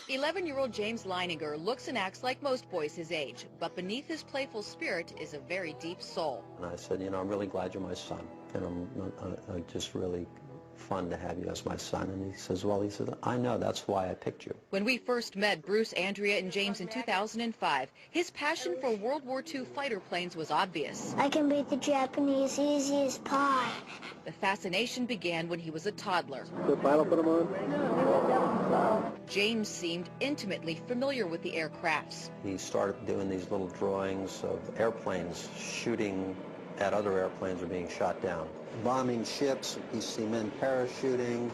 11-year-old James Leininger looks and acts like most boys his age, but beneath his playful spirit is a very deep soul. And I said, I'm really glad you're my son, and I'm just really fun to have you as my son. And he says, I know, that's why I picked you. When we first met Bruce, Andrea, and James in 2005, his passion for World War II fighter planes was obvious. I can beat the Japanese easy as pie. The fascination began when he was a toddler. The pilot put him on? James seemed intimately familiar with the aircrafts. He started doing these little drawings of airplanes shooting at other airplanes or being shot down. Bombing ships, you see men parachuting.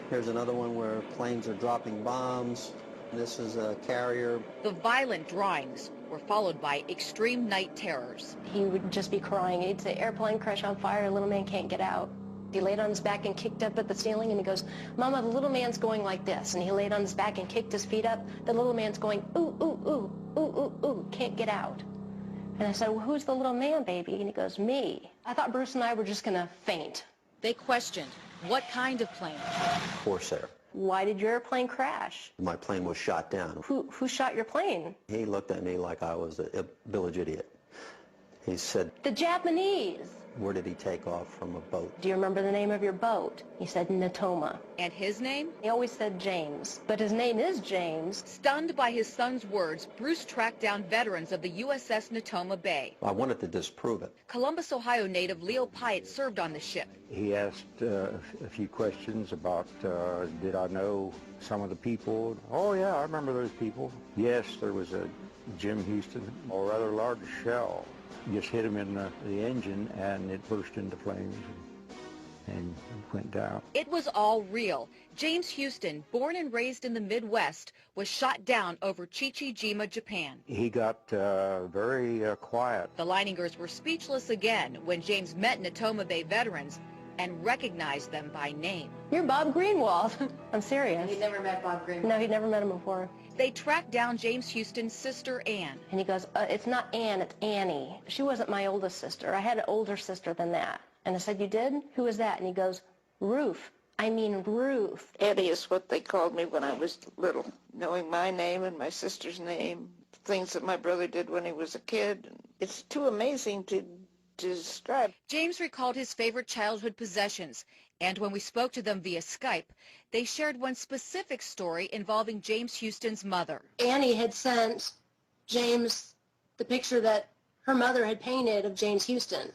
Here's another one where planes are dropping bombs. This is a carrier. The violent drawings were followed by extreme night terrors. He would just be crying. He'd say, airplane crash on fire, little man can't get out. He laid on his back and kicked up at the ceiling, and he goes, Mama, the little man's going like this. And he laid on his back and kicked his feet up. The little man's going, ooh, ooh, ooh, ooh, ooh, ooh, can't get out. And I said, well, who's the little man, baby? And he goes, me. I thought Bruce and I were just going to faint. They questioned, what kind of plane? Corsair. Why did your airplane crash? My plane was shot down. Who shot your plane? He looked at me like I was a village idiot. He said, The Japanese. where did he take off from a boat? Do you remember the name of your boat? He said Natoma. And his name? He always said James, but his name is James. Stunned by his son's words, Bruce tracked down veterans of the USS Natoma Bay. I wanted to disprove it. Columbus, Ohio native Leo Pyatt served on the ship. He asked a few questions about, did I know some of the people? Oh, yeah, I remember those people. Yes, there was a Jim Houston, a rather large shell. Just hit him in the engine, and it burst into flames and went down. It was all real. James Houston, born and raised in the Midwest, was shot down over Chichijima, Japan. He got very quiet. The Leiningers were speechless again when James met Natoma Bay veterans and recognized them by name. You're Bob Greenwald. I'm serious. He'd never met Bob Greenwald. No, he'd never met him before. They tracked down James Houston's sister, Ann. And he goes, it's not Ann, it's Annie. She wasn't my oldest sister. I had an older sister than that. And I said, you did? Who is that? And he goes, Ruth. I mean Ruth. Eddie is what they called me when I was little. Knowing my name and my sister's name, things that my brother did when he was a kid. It's too amazing to describe. James recalled his favorite childhood possessions, and when we spoke to them via Skype, they shared one specific story involving James Houston's mother. Annie had sent James the picture that her mother had painted of James Houston.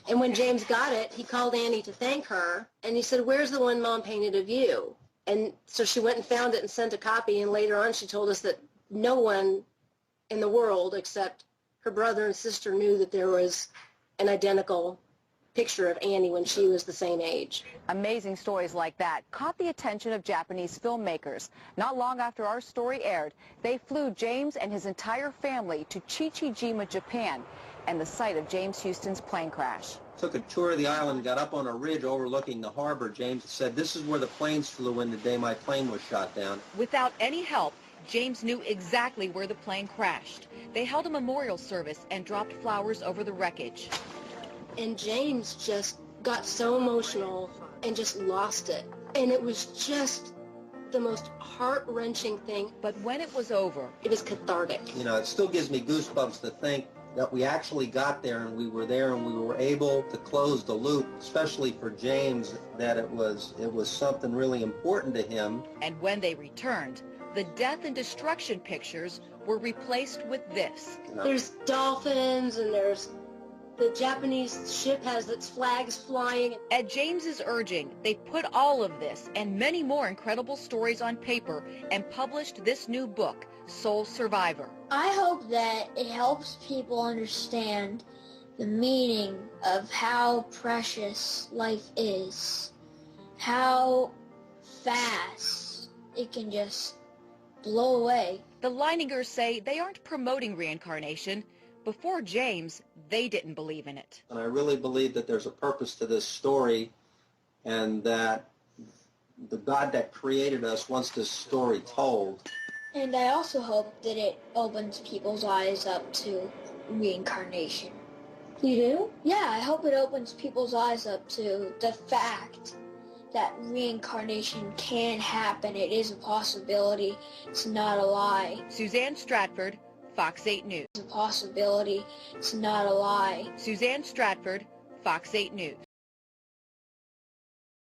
And when James got it, he called Annie to thank her, and he said, where's the one Mom painted of you? And so she went and found it and sent a copy, and later on she told us that no one in the world except her brother and sister knew that there was an identical picture of Annie when she was the same age. Amazing stories like that caught the attention of Japanese filmmakers. Not long after our story aired, they flew James and his entire family to Chichijima, Japan, and the site of James Houston's plane crash. Took a tour of the island, got up on a ridge overlooking the harbor. James said, this is where the planes flew in the day my plane was shot down. Without any help, James knew exactly where the plane crashed. They held a memorial service and dropped flowers over the wreckage. And James just got so emotional and just lost it. And it was just the most heart-wrenching thing. But when it was over, it was cathartic. It still gives me goosebumps to think that we actually got there, and we were there, and we were able to close the loop, especially for James, that it was something really important to him. And when they returned, the death and destruction pictures were replaced with this. There's dolphins, and there's the Japanese ship has its flags flying. At James's urging, they put all of this and many more incredible stories on paper and published this new book, Soul Survivor. I hope that it helps people understand the meaning of how precious life is, how fast it can just blow away. The Leiningers say they aren't promoting reincarnation. Before James, they didn't believe in it. And I really believe that there's a purpose to this story, and that the God that created us wants this story told. And I also hope that it opens people's eyes up to reincarnation. You do? Yeah, I hope it opens people's eyes up to the fact that reincarnation can happen. It is a possibility. It's not a lie. Suzanne Stratford, Fox 8 News. It's a possibility. It's not a lie. Suzanne Stratford, Fox 8 News.